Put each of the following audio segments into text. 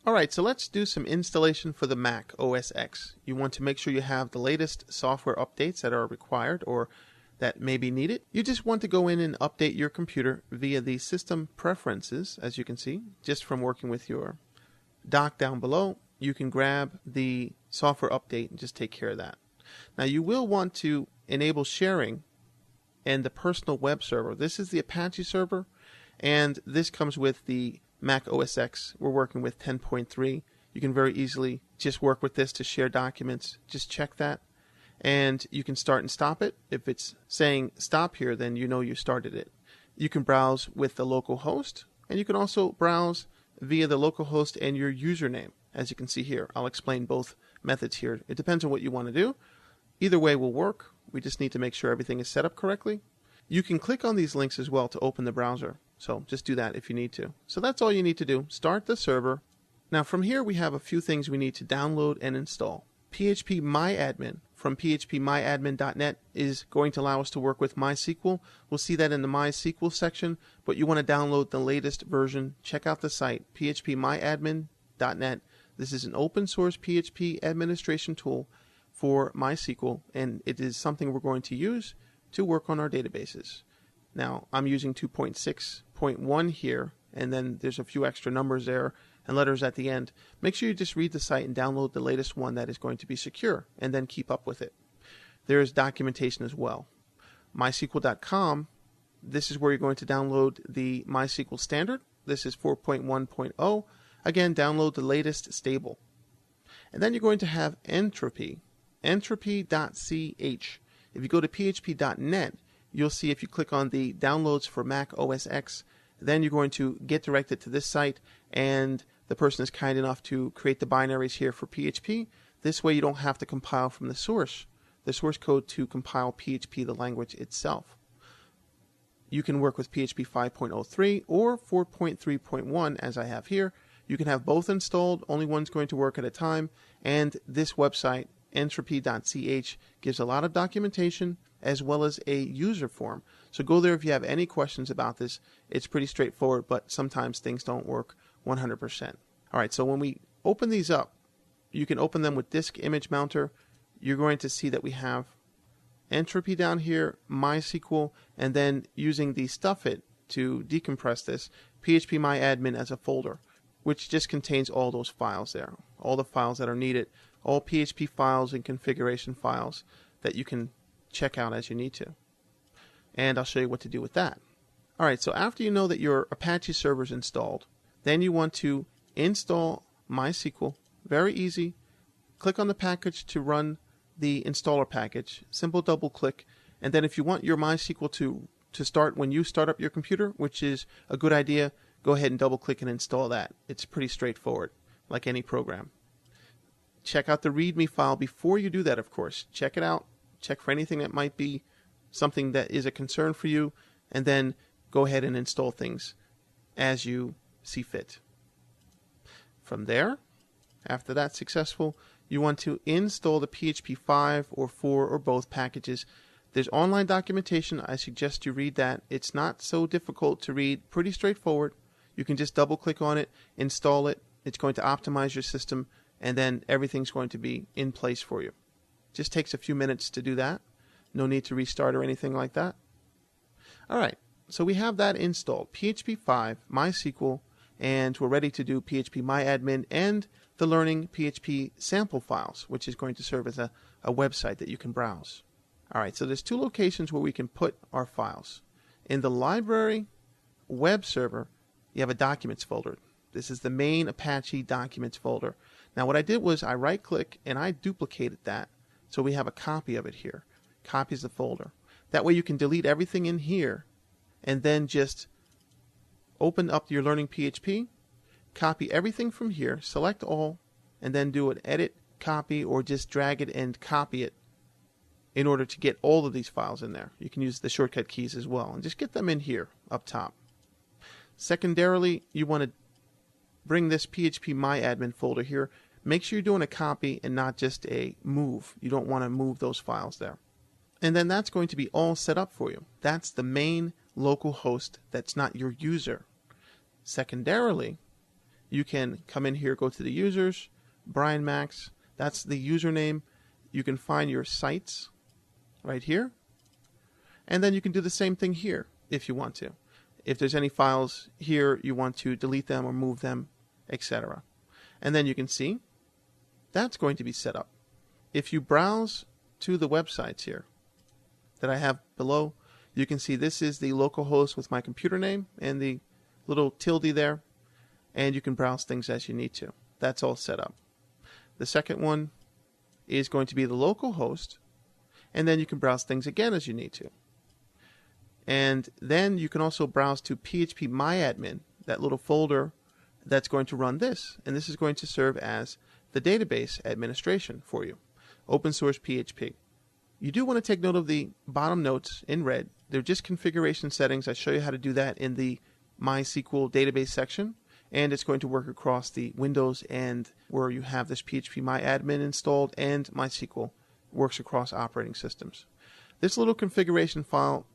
Alright, so let's do some installation for the Mac OS X. You want to make sure you have the latest software updates that are required or that may be needed. You just want to go in and update your computer via the system preferences, as you can see, just from working with your dock down below. You can grab the software update and just take care of that. Now you will want to enable sharing and the personal web server. This is the Apache server, and this comes with the Mac OS X. We're working with 10.3. You can very easily just work with this to share documents. Just check that, and you can start and stop it. If it's saying stop here, then you know you started it. You can browse with the local host, and you can also browse via the local host and your username, as you can see here. I'll explain both methods here. It depends on what you want to do. Either way will work. We just need to make sure everything is set up correctly. You can click on these links as well to open the browser. So just do that if you need to. So that's all you need to do. Start the server. Now from here we have a few things we need to download and install. PHP MyAdmin from phpmyadmin.net is going to allow us to work with MySQL. We'll see that in the MySQL section, but you want to download the latest version. Check out the site, phpmyadmin.net. This is an open source PHP administration tool for MySQL, and it is something we're going to use to work on our databases. Now, I'm using 2.6.1 here, and then there's a few extra numbers there and letters at the end. Make sure you just read the site and download the latest one that is going to be secure, and then keep up with it. There is documentation as well. MySQL.com, this is where you're going to download the MySQL standard. This is 4.1.0. Again, download the latest stable. And then you're going to have Entropy, entropy.ch. If you go to php.net, you'll see if you click on the downloads for Mac OS X, then you're going to get directed to this site, and the person is kind enough to create the binaries here for PHP. This way you don't have to compile from the source code to compile PHP, the language itself. You can work with PHP 5.03 or 4.3.1 as I have here. You can have both installed, only one's going to work at a time, and this website, entropy.ch, gives a lot of documentation as well as a user form. So go there if you have any questions about this. It's pretty straightforward, but sometimes things don't work 100%. Alright, so when we open these up, you can open them with Disk Image Mounter. You're going to see that we have Entropy down here, MySQL, and then using the Stuffit to decompress this, phpMyAdmin as a folder, which just contains all those files there, all the files that are needed, all PHP files and configuration files that you can check out as you need to. And I'll show you what to do with that. Alright, so after you know that your Apache server is installed, then you want to install MySQL. Very easy. Click on the package to run the installer package. Simple double click. And then if you want your MySQL to start when you start up your computer, which is a good idea, go ahead and double click and install that. It's pretty straightforward, like any program. Check out the README file before you do that, of course. Check it out. Check for anything that might be something that is a concern for you, and then go ahead and install things as you see fit. From there, after that's successful, you want to install the PHP 5 or 4 or both packages. There's online documentation. I suggest you read that. It's not so difficult to read, pretty straightforward. You can just double click on it, install it. It's going to optimize your system, and then everything's going to be in place for you. Just takes a few minutes to do that. No need to restart or anything like that. Alright, so we have that installed. PHP 5, MySQL, and we're ready to do PHP MyAdmin and the Learning PHP sample files, which is going to serve as a website that you can browse. Alright, so there's two locations where we can put our files. In the library web server, you have a documents folder. This is the main Apache documents folder. Now what I did was I right click and I duplicated that, so we have a copy of it here. Copies the folder. That way you can delete everything in here and then just open up your Learning PHP, copy everything from here, select all, and then do an edit, copy, or just drag it and copy it in order to get all of these files in there. You can use the shortcut keys as well and just get them in here up top. Secondarily, you want to bring this PHP MyAdmin folder here. Make sure you're doing a copy and not just a move. You don't want to move those files there. And then that's going to be all set up for you. That's the main local host that's not your user. Secondarily, you can come in here, go to the users, Brian Max, that's the username. You can find your sites right here. And then you can do the same thing here if you want to. If there's any files here, you want to delete them or move them, etc. And then you can see that's going to be set up. If you browse to the websites here that I have below, you can see this is the local host with my computer name and the little tilde there. And you can browse things as you need to. That's all set up. The second one is going to be the local host. And then you can browse things again as you need to. And then you can also browse to phpMyAdmin, that little folder that's going to run this. And this is going to serve as the database administration for you. Open source PHP. You do want to take note of the bottom notes in red. They're just configuration settings. I show you how to do that in the MySQL database section. And it's going to work across the Windows and where you have this phpMyAdmin installed, and MySQL works across operating systems. This little configuration file,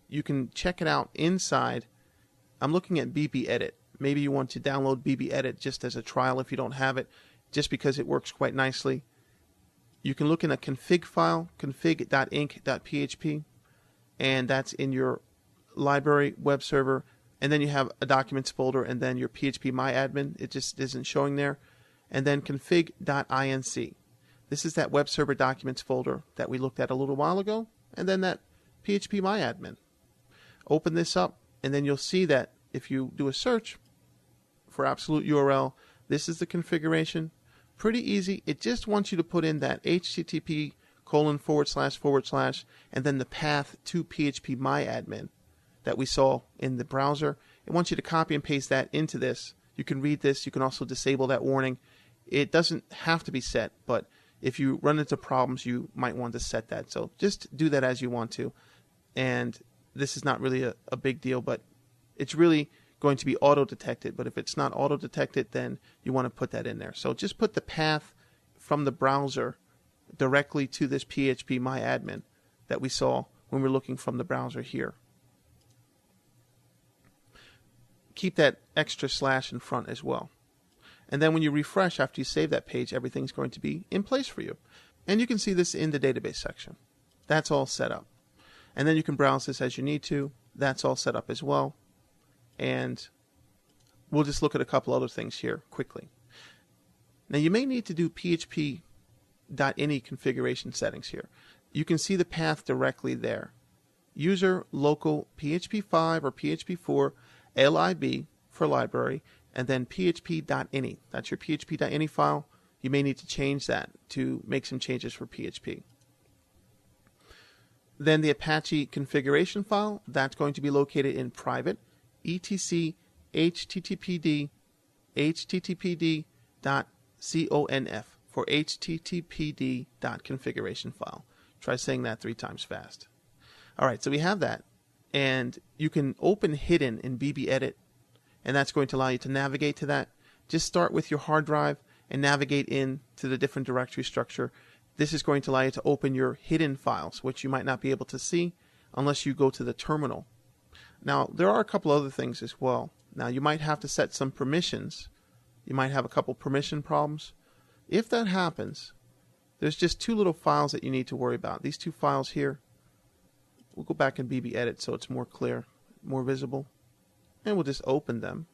you can check it out inside. I'm looking at BBEdit. Maybe you want to download BBEdit just as a trial if you don't have it, just because it works quite nicely. You can look in a config file, config.inc.php, and that's in your library web server. And then you have a documents folder and then your phpMyAdmin. It just isn't showing there. And then config.inc. This is that web server documents folder that we looked at a little while ago. And then that phpMyAdmin. Open this up, and then you'll see that if you do a search for absolute URL, this is the configuration. Pretty easy. It just wants you to put in that http:// and then the path to phpMyAdmin that we saw in the browser. It wants you to copy and paste that into this. You can read this. You can also disable that warning. It doesn't have to be set, but if you run into problems, you might want to set that. So just do that as you want to. And this is not really a big deal, but it's really going to be auto-detected. But if it's not auto-detected, then you want to put that in there. So just put the path from the browser directly to this phpMyAdmin that we saw when we're looking from the browser here. Keep that extra slash in front as well. And then when you refresh after you save that page, everything's going to be in place for you. And you can see this in the database section. That's all set up. And then you can browse this as you need to. That's all set up as well. And we'll just look at a couple other things here quickly. Now you may need to do php.ini configuration settings here. You can see the path directly there. User local php5 or php4 lib for library, and then php.ini. That's your php.ini file. You may need to change that to make some changes for PHP. Then the Apache configuration file, that's going to be located in private etc httpd httpd.conf for httpd.configuration file. Try saying that 3 times fast. All right, so we have that. And you can open hidden in BBEdit, and that's going to allow you to navigate to that. Just start with your hard drive and navigate in to the different directory structure. This is going to allow you to open your hidden files, which you might not be able to see unless you go to the terminal. Now, there are a couple other things as well. Now, you might have to set some permissions. You might have a couple permission problems. If that happens, there's just 2 little files that you need to worry about. These 2 files here. We'll go back in BBEdit so it's more clear, more visible. And we'll just open them.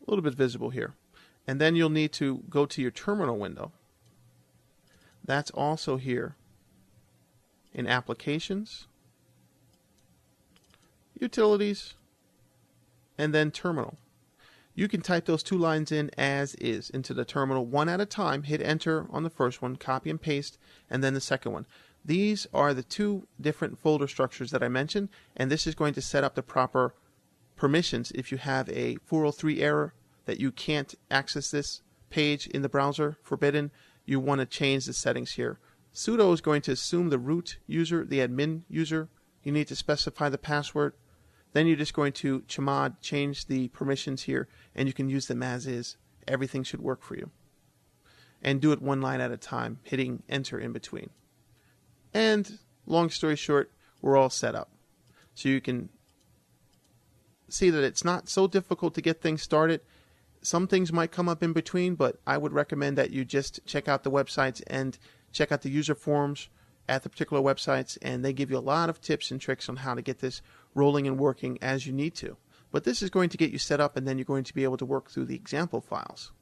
A little bit visible here. And then you'll need to go to your terminal window. That's also here in Applications, Utilities, and then Terminal. You can type those 2 lines in as is into the terminal one at a time. Hit enter on the first one, copy and paste, and then the second one. These are the 2 different folder structures that I mentioned, and this is going to set up the proper permissions. If you have a 403 error that you can't access this page in the browser, forbidden, you want to change the settings here. Sudo is going to assume the root user, the admin user. You need to specify the password. Then you're just going to chmod, change the permissions here, and you can use them as is. Everything should work for you. and do it one line at a time, hitting enter in between. And long story short, we're all set up. So you can see that it's not so difficult to get things started. Some things might come up in between, but I would recommend that you just check out the websites and check out the user forums at the particular websites, and they give you a lot of tips and tricks on how to get this rolling and working as you need to. But this is going to get you set up, and then you're going to be able to work through the example files.